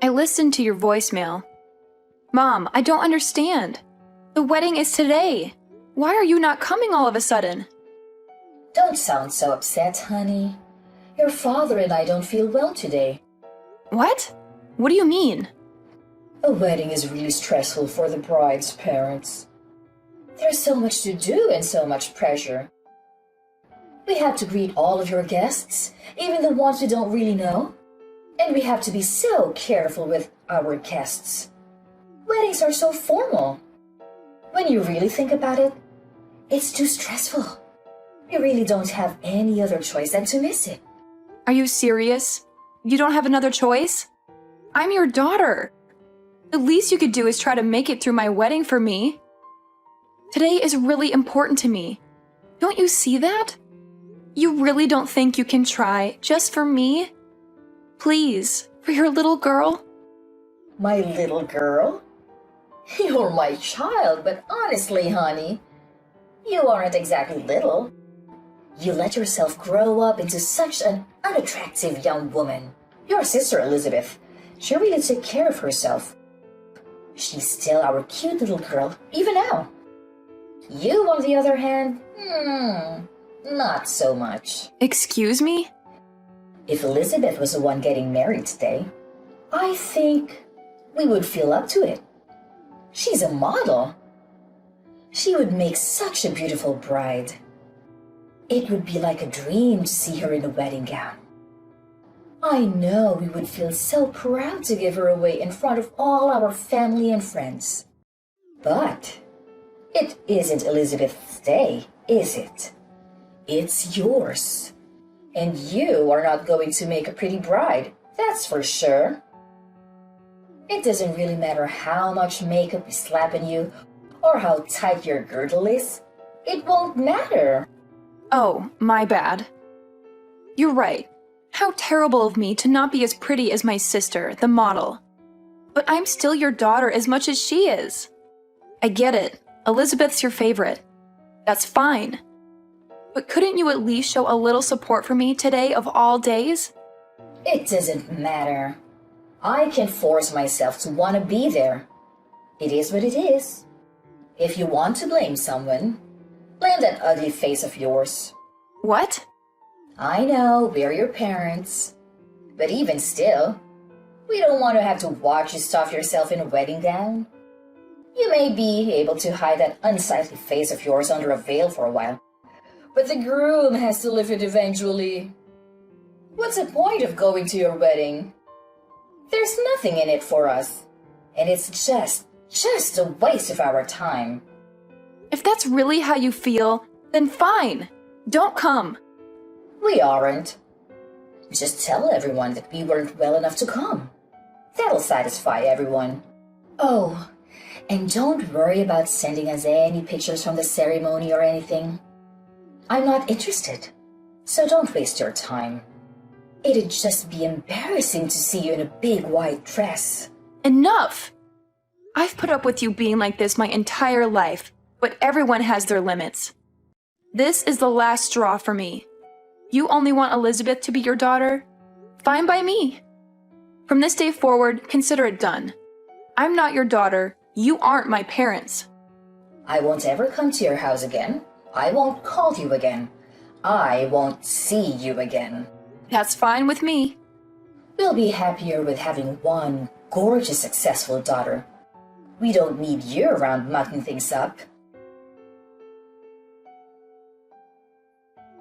I listened to your voicemail. Mom, I don't understand. The wedding is today. Why are you not coming all of a sudden? Don't sound so upset, honey. Your father and I don't feel well today. What? What do you mean? A wedding is really stressful for the bride's parents. There's so much to do and so much pressure. We have to greet all of your guests, even the ones we don't really know. And we have to be so careful with our guests. Weddings are so formal. When you really think about it, it's too stressful. We really don't have any other choice than to miss it. Are you serious? You don't have another choice? I'm your daughter. The least you could do is try to make it through my wedding for me. Today is really important to me. Don't you see that? You really don't think you can try just for me? Please, for your little girl? My little girl? You're my child, but honestly, honey, you aren't exactly little. You let yourself grow up into such an unattractive young woman. Your sister, Elizabeth, she really took care of herself. She's still our cute little girl, even now. You, on the other hand, not so much. Excuse me? If Elizabeth was the one getting married today, I think we would feel up to it. She's a model. She would make such a beautiful bride. It would be like a dream to see her in a wedding gown. I know we would feel so proud to give her away in front of all our family and friends. But it isn't Elizabeth's day, is it? It's yours. And you are not going to make a pretty bride, that's for sure. It doesn't really matter how much makeup is slapping you or how tight your girdle is. It won't matter. Oh, my bad. You're right. How terrible of me to not be as pretty as my sister, the model. But I'm still your daughter as much as she is. I get it. Elizabeth's your favorite. That's fine. But couldn't you at least show a little support for me today of all days? It doesn't matter. I can force myself to want to be there. It is what it is. If you want to blame someone, blame that ugly face of yours. What? I know, we're your parents. But even still, we don't want to have to watch you stuff yourself in a wedding gown. You may be able to hide that unsightly face of yours under a veil for a while, but the groom has to live it eventually. What's the point of going to your wedding? There's nothing in it for us, and it's just a waste of our time. If that's really how you feel, then fine. Don't come. We aren't. Just tell everyone that we weren't well enough to come. That'll satisfy everyone. Oh, and don't worry about sending us any pictures from the ceremony or anything. I'm not interested, so don't waste your time. It'd just be embarrassing to see you in a big white dress. Enough! I've put up with you being like this my entire life, but everyone has their limits. This is the last straw for me. You only want Elizabeth to be your daughter? Fine by me. From this day forward, consider it done. I'm not your daughter. You aren't my parents. I won't ever come to your house again. I won't call you again. I won't see you again. That's fine with me. We'll be happier with having one gorgeous, successful daughter. We don't need you around mucking things up.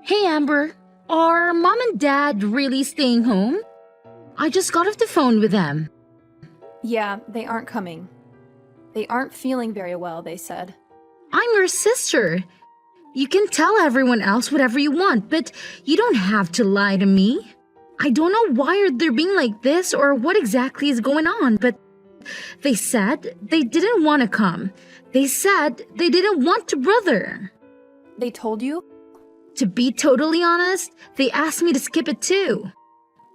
Hey, Amber. Are Mom and Dad really staying home? I just got off the phone with them. Yeah, they aren't coming. They aren't feeling very well, they said. I'm your sister. You can tell everyone else whatever you want, but you don't have to lie to me. I don't know why they're being like this or what exactly is going on, but they said they didn't want to come. They said they didn't want to, brother. They told you? To be totally honest, they asked me to skip it too.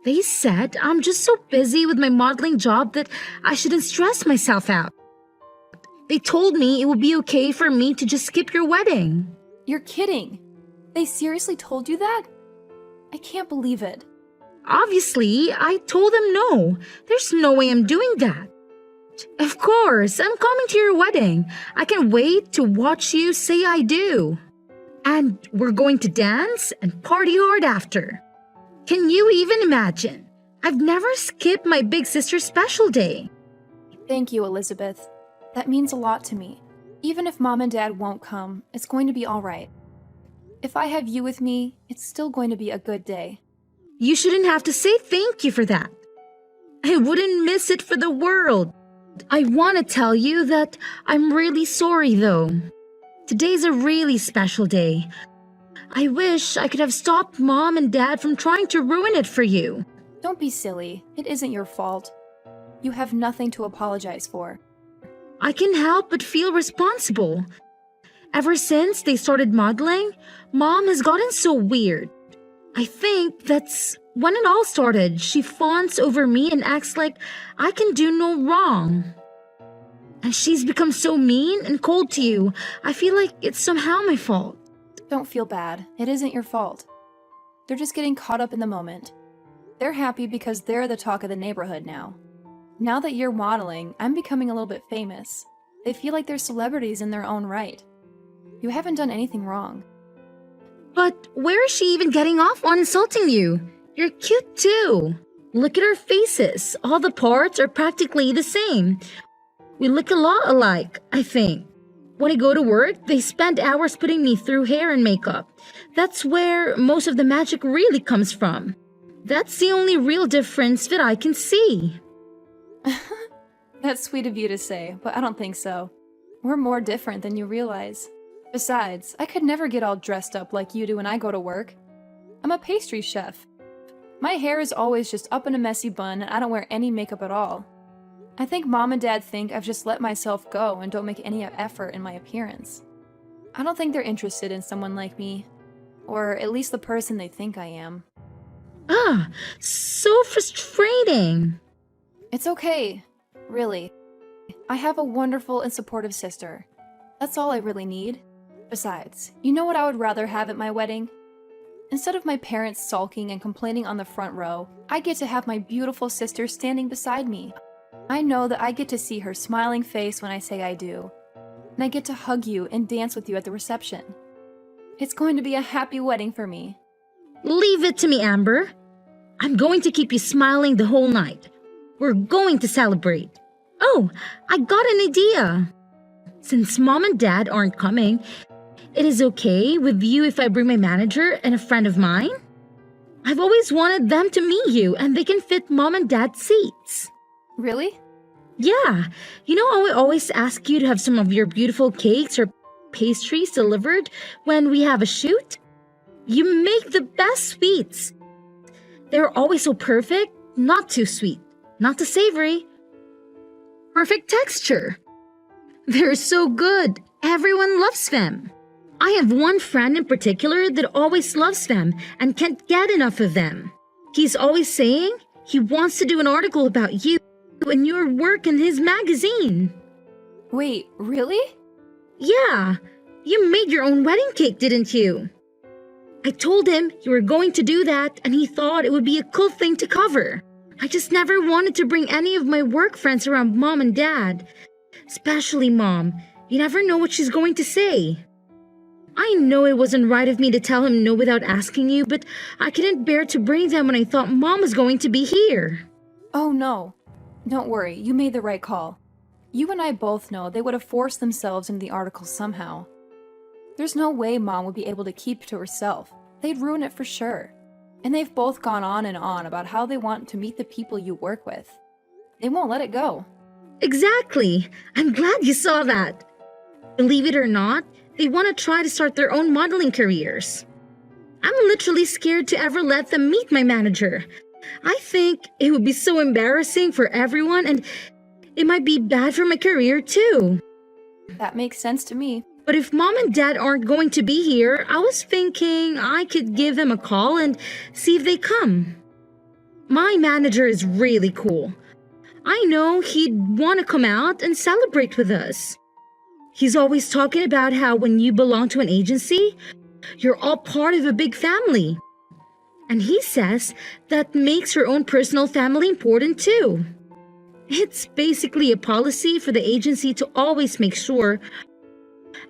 They said I'm just so busy with my modeling job that I shouldn't stress myself out. They told me it would be okay for me to just skip your wedding. You're kidding. They seriously told you that? I can't believe it. Obviously, I told them no. There's no way I'm doing that. Of course, I'm coming to your wedding. I can't wait to watch you say I do. And we're going to dance and party hard after. Can you even imagine? I've never skipped my big sister's special day. Thank you, Elizabeth. That means a lot to me. Even if Mom and Dad won't come, it's going to be all right. If I have you with me, it's still going to be a good day. You shouldn't have to say thank you for that. I wouldn't miss it for the world. I want to tell you that I'm really sorry though. Today's a really special day. I wish I could have stopped Mom and Dad from trying to ruin it for you. Don't be silly. It isn't your fault. You have nothing to apologize for. I can help but feel responsible. Ever since they started modeling, Mom has gotten so weird. I think that's when it all started. She fawns over me and acts like I can do no wrong. And she's become so mean and cold to you. I feel like it's somehow my fault. Don't feel bad. It isn't your fault. They're just getting caught up in the moment. They're happy because they're the talk of the neighborhood now. Now that you're modeling, I'm becoming a little bit famous. They feel like they're celebrities in their own right. You haven't done anything wrong. But where is she even getting off on insulting you? You're cute too. Look at our faces. All the parts are practically the same. We look a lot alike, I think. When I go to work, they spend hours putting me through hair and makeup. That's where most of the magic really comes from. That's the only real difference that I can see. That's sweet of you to say, but I don't think so. We're more different than you realize. Besides, I could never get all dressed up like you do when I go to work. I'm a pastry chef. My hair is always just up in a messy bun and I don't wear any makeup at all. I think Mom and Dad think I've just let myself go and don't make any effort in my appearance. I don't think they're interested in someone like me, or at least the person they think I am. Ah, so frustrating. It's okay, really. I have a wonderful and supportive sister. That's all I really need. Besides, you know what I would rather have at my wedding? Instead of my parents sulking and complaining on the front row, I get to have my beautiful sister standing beside me. I know that I get to see her smiling face when I say I do. And I get to hug you and dance with you at the reception. It's going to be a happy wedding for me. Leave it to me, Amber. I'm going to keep you smiling the whole night. We're going to celebrate. Oh, I got an idea. Since Mom and Dad aren't coming, it is okay with you if I bring my manager and a friend of mine? I've always wanted them to meet you and they can fit Mom and Dad's seats. Really? Yeah. You know how I always ask you to have some of your beautiful cakes or pastries delivered when we have a shoot? You make the best sweets. They're always so perfect, not too sweet, not too savory. Perfect texture. They're so good. Everyone loves them. I have one friend in particular that always loves them and can't get enough of them. He's always saying he wants to do an article about you and your work in his magazine. Wait, really? Yeah, you made your own wedding cake, didn't you? I told him you were going to do that and he thought it would be a cool thing to cover. I just never wanted to bring any of my work friends around Mom and Dad. Especially Mom. You never know what she's going to say. I know it wasn't right of me to tell him no without asking you, but I couldn't bear to bring them when I thought Mom was going to be here. Oh no. Don't worry, you made the right call. You and I both know they would have forced themselves into the article somehow. There's no way Mom would be able to keep it to herself. They'd ruin it for sure. And they've both gone on and on about how they want to meet the people you work with. They won't let it go. Exactly. I'm glad you saw that. Believe it or not, they want to try to start their own modeling careers. I'm literally scared to ever let them meet my manager. I think it would be so embarrassing for everyone and it might be bad for my career too. That makes sense to me. But if Mom and Dad aren't going to be here, I was thinking I could give them a call and see if they come. My manager is really cool. I know he'd want to come out and celebrate with us. He's always talking about how when you belong to an agency, you're all part of a big family. And he says that makes her own personal family important too. It's basically a policy for the agency to always make sure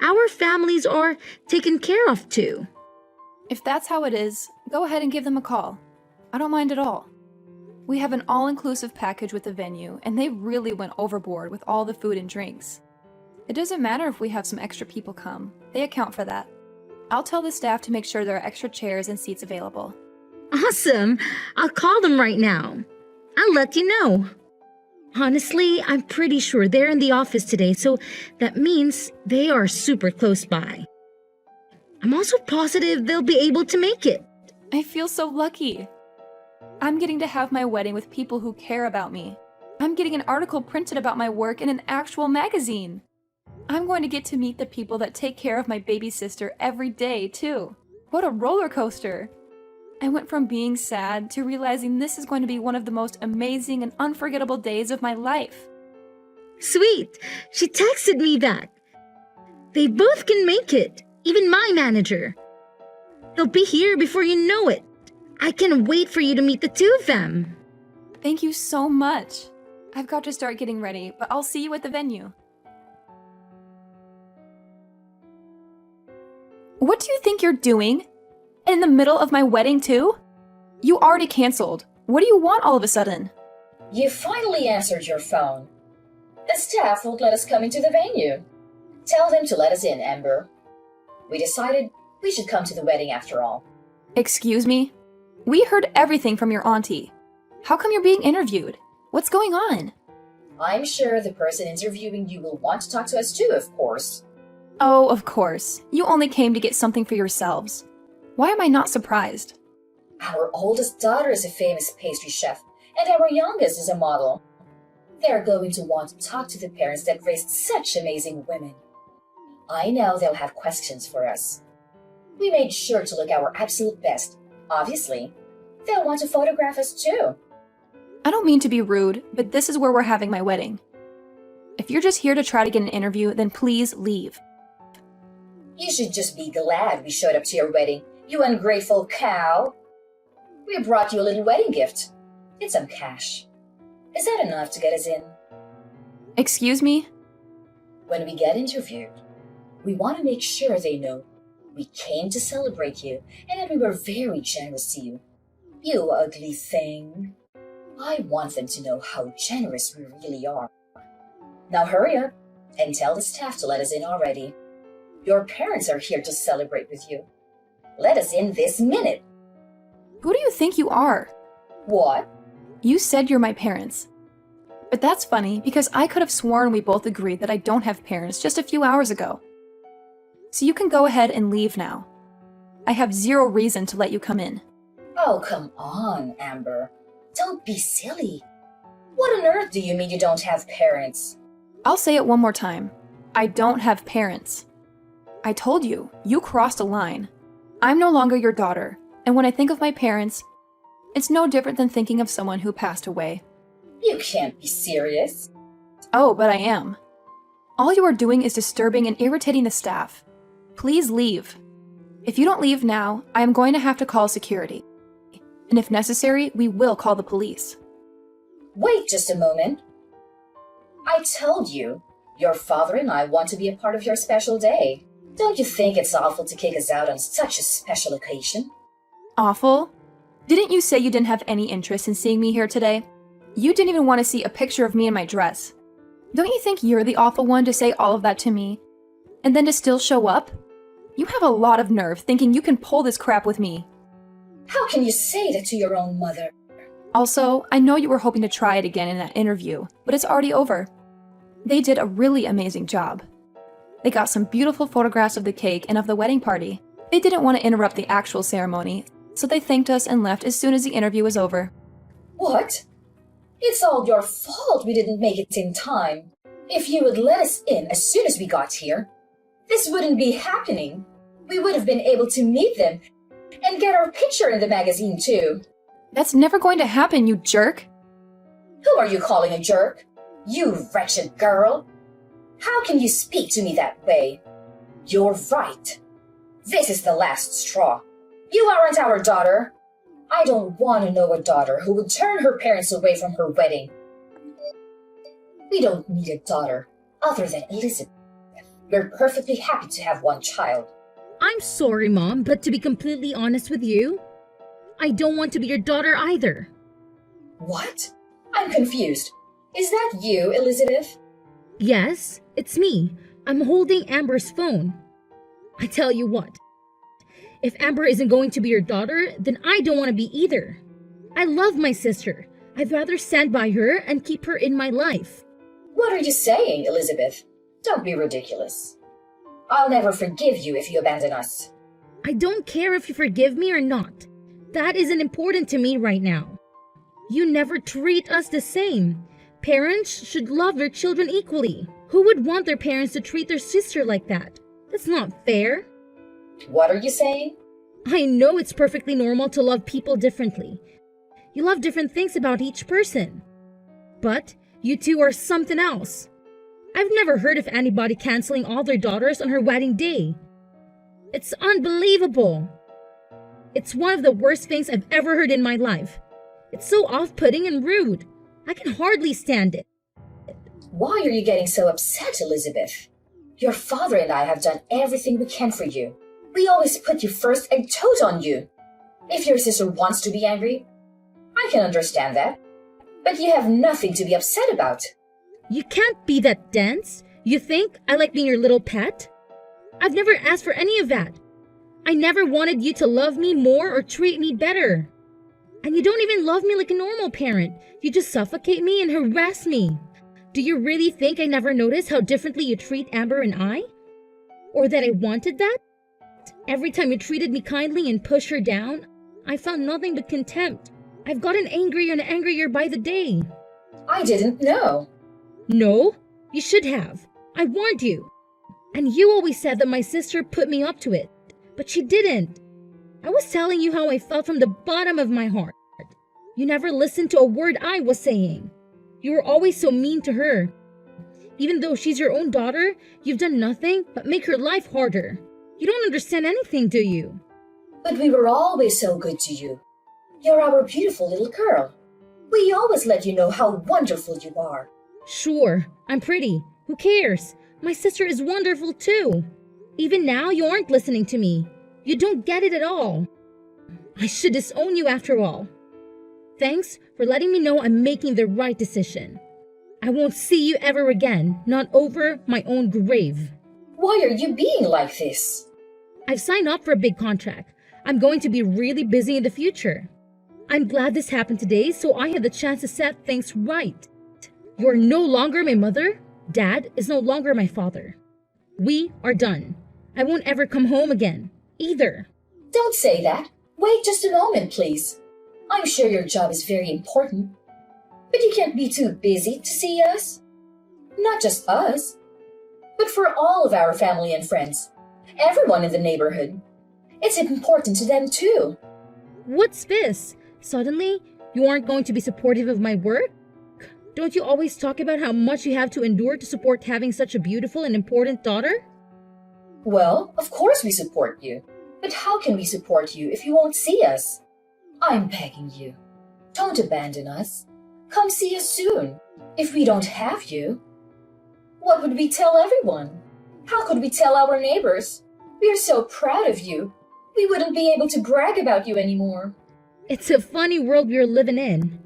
our families are taken care of too. If that's how it is, go ahead and give them a call. I don't mind at all. We have an all-inclusive package with the venue, and they really went overboard with all the food and drinks. It doesn't matter if we have some extra people come. They account for that. I'll tell the staff to make sure there are extra chairs and seats available. Awesome! I'll call them right now. I'll let you know. Honestly, I'm pretty sure they're in the office today, so that means they are super close by. I'm also positive they'll be able to make it. I feel so lucky. I'm getting to have my wedding with people who care about me. I'm getting an article printed about my work in an actual magazine. I'm going to get to meet the people that take care of my baby sister every day, too. What a roller coaster! I went from being sad to realizing this is going to be one of the most amazing and unforgettable days of my life. Sweet! She texted me that. They both can make it, even my manager. They'll be here before you know it. I can't wait for you to meet the two of them. Thank you so much. I've got to start getting ready, but I'll see you at the venue. What do you think you're doing? In the middle of my wedding, too? You already canceled. What do you want all of a sudden? You finally answered your phone. The staff won't let us come into the venue. Tell them to let us in, Amber. We decided we should come to the wedding after all. Excuse me? We heard everything from your auntie. How come you're being interviewed? What's going on? I'm sure the person interviewing you will want to talk to us too, of course. Oh, of course. You only came to get something for yourselves. Why am I not surprised? Our oldest daughter is a famous pastry chef, and our youngest is a model. They're going to want to talk to the parents that raised such amazing women. I know they'll have questions for us. We made sure to look our absolute best. Obviously, they'll want to photograph us too. I don't mean to be rude, but this is where we're having my wedding. If you're just here to try to get an interview, then please leave. You should just be glad we showed up to your wedding, you ungrateful cow. We brought you a little wedding gift. It's some cash. Is that enough to get us in? Excuse me? When we get interviewed, we want to make sure they know we came to celebrate you and that we were very generous to you. You ugly thing. I want them to know how generous we really are. Now hurry up and tell the staff to let us in already. Your parents are here to celebrate with you. Let us in this minute. Who do you think you are? What? You said you're my parents. But that's funny because I could have sworn we both agreed that I don't have parents just a few hours ago. So you can go ahead and leave now. I have zero reason to let you come in. Oh, come on, Amber. Don't be silly. What on earth do you mean you don't have parents? I'll say it one more time. I don't have parents. I told you, you crossed a line. I'm no longer your daughter, and when I think of my parents, it's no different than thinking of someone who passed away. You can't be serious. Oh, but I am. All you are doing is disturbing and irritating the staff. Please leave. If you don't leave now, I am going to have to call security. And if necessary, we will call the police. Wait just a moment. I told you, your father and I want to be a part of your special day. Don't you think it's awful to kick us out on such a special occasion? Awful? Didn't you say you didn't have any interest in seeing me here today? You didn't even want to see a picture of me in my dress. Don't you think you're the awful one to say all of that to me? And then to still show up? You have a lot of nerve thinking you can pull this crap with me. How can you say that to your own mother? Also, I know you were hoping to try it again in that interview, but it's already over. They did a really amazing job. They got some beautiful photographs of the cake and of the wedding party. They didn't want to interrupt the actual ceremony, so they thanked us and left as soon as the interview was over. What? It's all your fault we didn't make it in time. If you would let us in as soon as we got here, this wouldn't be happening. We would have been able to meet them and get our picture in the magazine too. That's never going to happen, you jerk! Who are you calling a jerk? You wretched girl! How can you speak to me that way? You're right. This is the last straw. You aren't our daughter. I don't want to know a daughter who would turn her parents away from her wedding. We don't need a daughter other than Elizabeth. We're perfectly happy to have one child. I'm sorry, Mom, but to be completely honest with you, I don't want to be your daughter either. What? I'm confused. Is that you, Elizabeth? Yes, it's me. I'm holding Amber's phone. I tell you what, if Amber isn't going to be your daughter, then I don't want to be either. I love my sister. I'd rather stand by her and keep her in my life. What are you saying, Elizabeth? Don't be ridiculous. I'll never forgive you if you abandon us. I don't care if you forgive me or not. That isn't important to me right now. You never treat us the same. Parents should love their children equally. Who would want their parents to treat their sister like that? That's not fair. What are you saying? I know it's perfectly normal to love people differently. You love different things about each person. But you two are something else. I've never heard of anybody canceling all their daughters on her wedding day. It's unbelievable. It's one of the worst things I've ever heard in my life. It's so off-putting and rude. I can hardly stand it. Why are you getting so upset, Elizabeth? Your father and I have done everything we can for you. We always put you first and told on you. If your sister wants to be angry, I can understand that. But you have nothing to be upset about. You can't be that dense. You think I like being your little pet? I've never asked for any of that. I never wanted you to love me more or treat me better. And you don't even love me like a normal parent. You just suffocate me and harass me. Do you really think I never noticed how differently you treat Amber and I? Or that I wanted that? Every time you treated me kindly and pushed her down, I found nothing but contempt. I've gotten angrier and angrier by the day. I didn't know. No, you should have. I warned you. And you always said that my sister put me up to it. But she didn't. I was telling you how I felt from the bottom of my heart. You never listened to a word I was saying. You were always so mean to her. Even though she's your own daughter, you've done nothing but make her life harder. You don't understand anything, do you? But we were always so good to you. You're our beautiful little girl. We always let you know how wonderful you are. Sure, I'm pretty. Who cares? My sister is wonderful too. Even now, you aren't listening to me. You don't get it at all. I should disown you after all. Thanks for letting me know I'm making the right decision. I won't see you ever again, not over my own grave. Why are you being like this? I've signed up for a big contract. I'm going to be really busy in the future. I'm glad this happened today so I had the chance to set things right. You're no longer my mother. Dad is no longer my father. We are done. I won't ever come home again, either. Don't say that. Wait just a moment, please. I'm sure your job is very important. But you can't be too busy to see us. Not just us, but for all of our family and friends. Everyone in the neighborhood. It's important to them too. What's this? Suddenly, you aren't going to be supportive of my work? Don't you always talk about how much you have to endure to support having such a beautiful and important daughter? Well, of course we support you. But how can we support you if you won't see us? I'm begging you. Don't abandon us. Come see us soon. If we don't have you, what would we tell everyone? How could we tell our neighbors? We're so proud of you. We wouldn't be able to brag about you anymore. It's a funny world we're living in.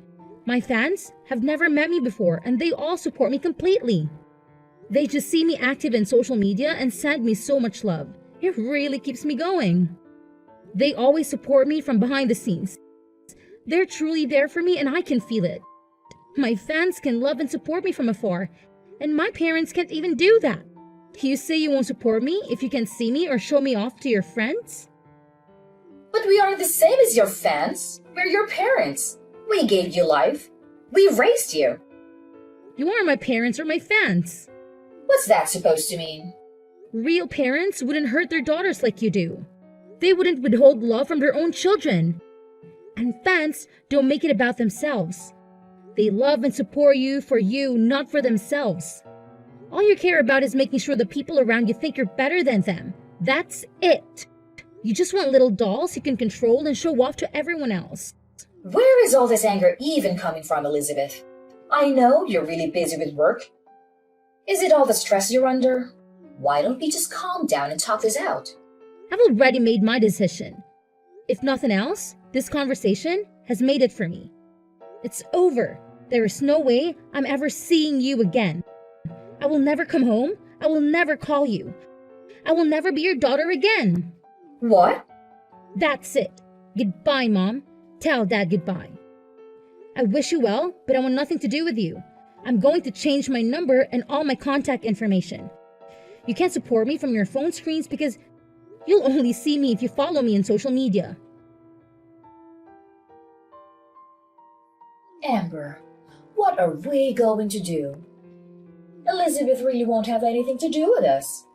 My fans have never met me before and they all support me completely. They just see me active in social media and send me so much love. It really keeps me going. They always support me from behind the scenes. They're truly there for me and I can feel it. My fans can love and support me from afar, and my parents can't even do that. You say you won't support me if you can't see me or show me off to your friends? But we aren't the same as your fans. We're your parents. We gave you life. We raised you. You aren't my parents or my fans. What's that supposed to mean? Real parents wouldn't hurt their daughters like you do. They wouldn't withhold love from their own children. And fans don't make it about themselves. They love and support you for you, not for themselves. All you care about is making sure the people around you think you're better than them. That's it. You just want little dolls you can control and show off to everyone else. Where is all this anger even coming from, Elizabeth? I know you're really busy with work. Is it all the stress you're under? Why don't we just calm down and talk this out? I've already made my decision. If nothing else, this conversation has made it for me. It's over. There is no way I'm ever seeing you again. I will never come home. I will never call you. I will never be your daughter again. What? That's it. Goodbye, Mom. Tell Dad goodbye. I wish you well, but I want nothing to do with you. I'm going to change my number and all my contact information. You can't support me from your phone screens because you'll only see me if you follow me on social media. Amber, what are we going to do? Elizabeth really won't have anything to do with us.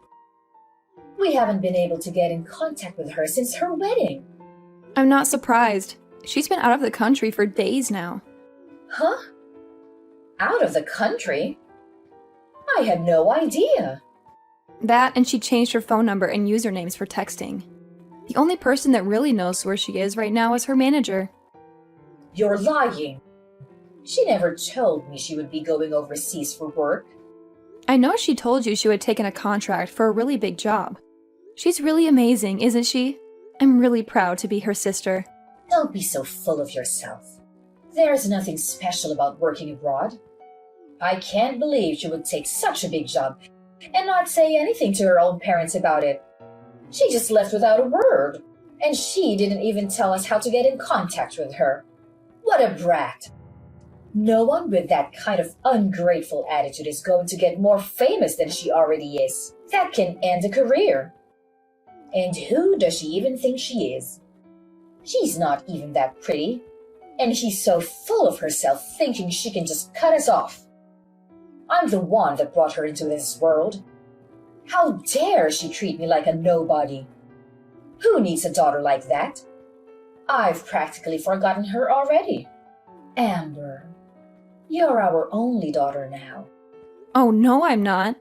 We haven't been able to get in contact with her since her wedding. I'm not surprised. She's been out of the country for days now. Huh? Out of the country? I had no idea. That, and she changed her phone number and usernames for texting. The only person that really knows where she is right now is her manager. You're lying. She never told me she would be going overseas for work. I know she told you she would taken a contract for a really big job. She's really amazing, isn't she? I'm really proud to be her sister. Don't be so full of yourself. There's nothing special about working abroad. I can't believe she would take such a big job and not say anything to her own parents about it. She just left without a word, and she didn't even tell us how to get in contact with her. What a brat! No one with that kind of ungrateful attitude is going to get more famous than she already is. That can end a career. And who does she even think she is? She's not even that pretty, and she's so full of herself thinking she can just cut us off. I'm the one that brought her into this world. How dare she treat me like a nobody? Who needs a daughter like that? I've practically forgotten her already. Amber, you're our only daughter now. Oh, no, I'm not.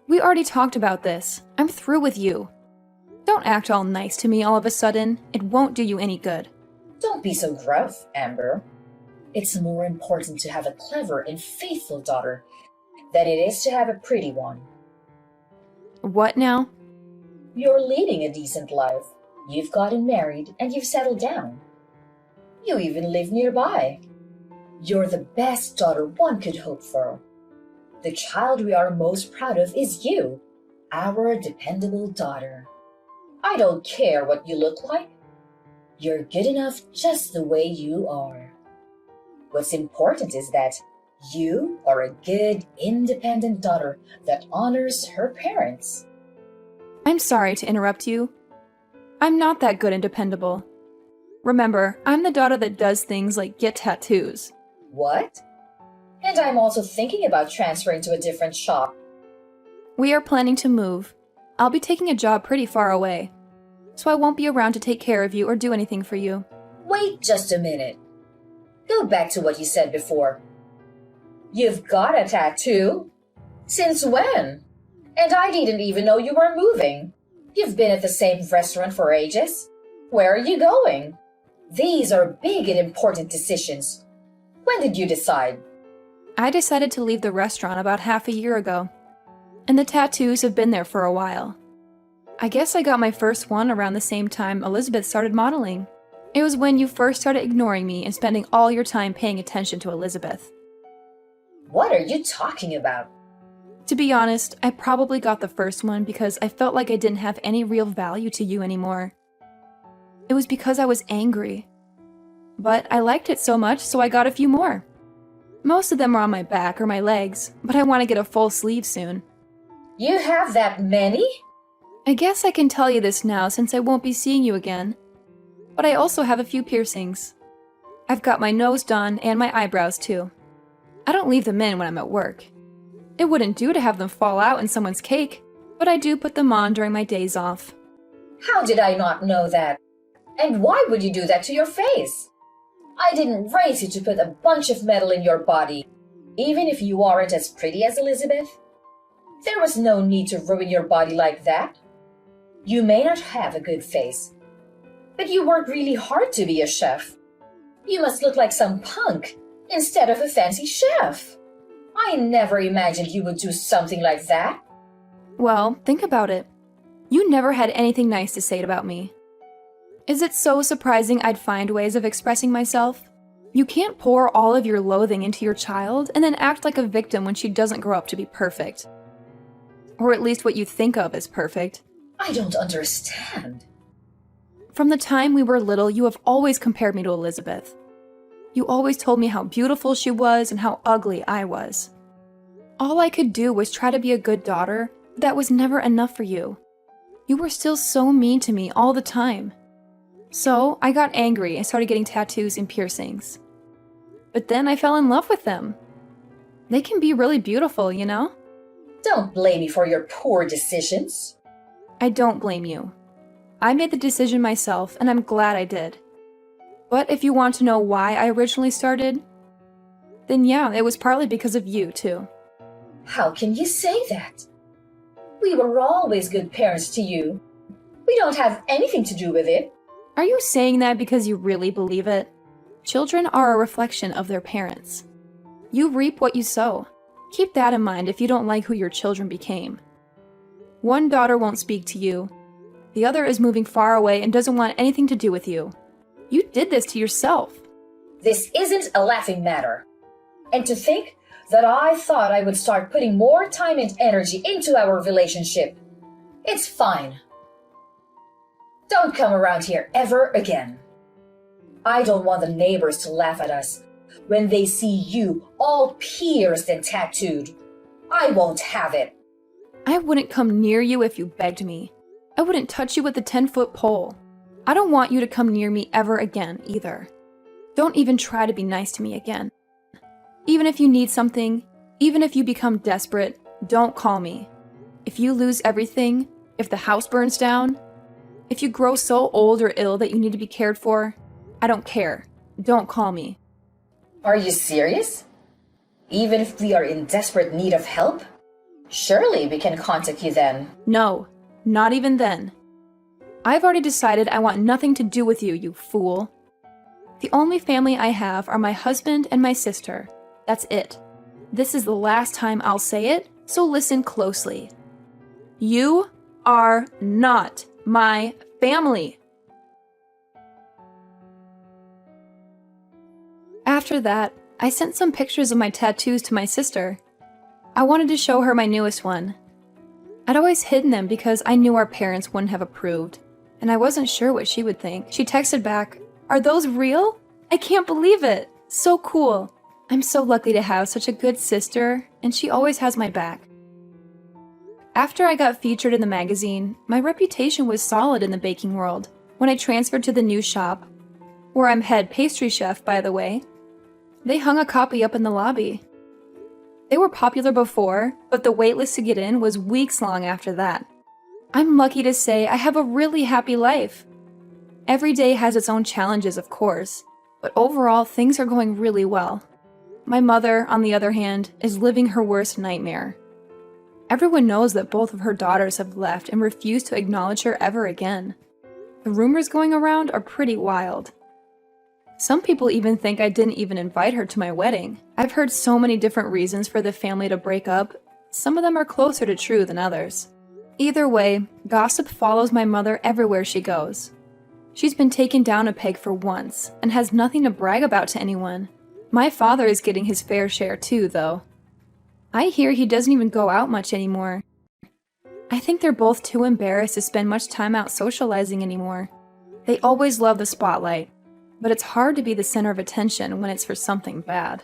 We already talked about this. I'm through with you. Don't act all nice to me all of a sudden. It won't do you any good. Don't be so gruff, Amber. It's more important to have a clever and faithful daughter than it is to have a pretty one. What now? You're leading a decent life. You've gotten married and you've settled down. You even live nearby. You're the best daughter one could hope for. The child we are most proud of is you, our dependable daughter. I don't care what you look like. You're good enough just the way you are. What's important is that you are a good, independent daughter that honors her parents. I'm sorry to interrupt you. I'm not that good and dependable. Remember, I'm the daughter that does things like get tattoos. What? And I'm also thinking about transferring to a different shop. We are planning to move. I'll be taking a job pretty far away, so I won't be around to take care of you or do anything for you. Wait just a minute. Go back to what you said before. You've got a tattoo? Since when? And I didn't even know you were moving. You've been at the same restaurant for ages. Where are you going? These are big and important decisions. When did you decide? I decided to leave the restaurant about half a year ago, and the tattoos have been there for a while. I guess I got my first one around the same time Elizabeth started modeling. It was when you first started ignoring me and spending all your time paying attention to Elizabeth. What are you talking about? To be honest, I probably got the first one because I felt like I didn't have any real value to you anymore. It was because I was angry. But I liked it so much, so I got a few more. Most of them are on my back or my legs, but I want to get a full sleeve soon. You have that many? I guess I can tell you this now since I won't be seeing you again. But I also have a few piercings. I've got my nose done and my eyebrows too. I don't leave them in when I'm at work. It wouldn't do to have them fall out in someone's cake, but I do put them on during my days off. How did I not know that? And why would you do that to your face? I didn't raise you to put a bunch of metal in your body, even if you aren't as pretty as Elizabeth. There was no need to ruin your body like that. You may not have a good face, but you worked really hard to be a chef. You must look like some punk instead of a fancy chef. I never imagined you would do something like that. Well, think about it. You never had anything nice to say about me. Is it so surprising I'd find ways of expressing myself? You can't pour all of your loathing into your child and then act like a victim when she doesn't grow up to be perfect. Or at least what you think of as perfect. I don't understand. From the time we were little, you have always compared me to Elizabeth. You always told me how beautiful she was and how ugly I was. All I could do was try to be a good daughter, but that was never enough for you. You were still so mean to me all the time. So I got angry and started getting tattoos and piercings. But then I fell in love with them. They can be really beautiful, you know? Don't blame me for your poor decisions. I don't blame you. I made the decision myself, and I'm glad I did. But if you want to know why I originally started, then yeah, it was partly because of you, too. How can you say that? We were always good parents to you. We don't have anything to do with it. Are you saying that because you really believe it? Children are a reflection of their parents. You reap what you sow. Keep that in mind if you don't like who your children became. One daughter won't speak to you. The other is moving far away and doesn't want anything to do with you. You did this to yourself. This isn't a laughing matter. And to think that I thought I would start putting more time and energy into our relationship. It's fine. Don't come around here ever again. I don't want the neighbors to laugh at us when they see you all pierced and tattooed. I won't have it. I wouldn't come near you if you begged me. I wouldn't touch you with a 10-foot pole. I don't want you to come near me ever again, either. Don't even try to be nice to me again. Even if you need something, even if you become desperate, don't call me. If you lose everything, if the house burns down, if you grow so old or ill that you need to be cared for, I don't care. Don't call me. Are you serious? Even if we are in desperate need of help? Surely we can contact you then. No, not even then. I've already decided I want nothing to do with you, you fool. The only family I have are my husband and my sister. That's it. This is the last time I'll say it, so listen closely. You are not my family. After that, I sent some pictures of my tattoos to my sister. I wanted to show her my newest one. I'd always hidden them because I knew our parents wouldn't have approved, and I wasn't sure what she would think. She texted back, "Are those real? I can't believe it. So cool. I'm so lucky to have such a good sister, and she always has my back." After I got featured in the magazine, my reputation was solid in the baking world. When I transferred to the new shop, where I'm head pastry chef, by the way, they hung a copy up in the lobby. They were popular before, but the waitlist to get in was weeks long after that. I'm lucky to say I have a really happy life. Every day has its own challenges, of course, but overall things are going really well. My mother, on the other hand, is living her worst nightmare. Everyone knows that both of her daughters have left and refuse to acknowledge her ever again. The rumors going around are pretty wild. Some people even think I didn't even invite her to my wedding. I've heard so many different reasons for the family to break up. Some of them are closer to true than others. Either way, gossip follows my mother everywhere she goes. She's been taken down a peg for once and has nothing to brag about to anyone. My father is getting his fair share too, though. I hear he doesn't even go out much anymore. I think they're both too embarrassed to spend much time out socializing anymore. They always love the spotlight, but it's hard to be the center of attention when it's for something bad.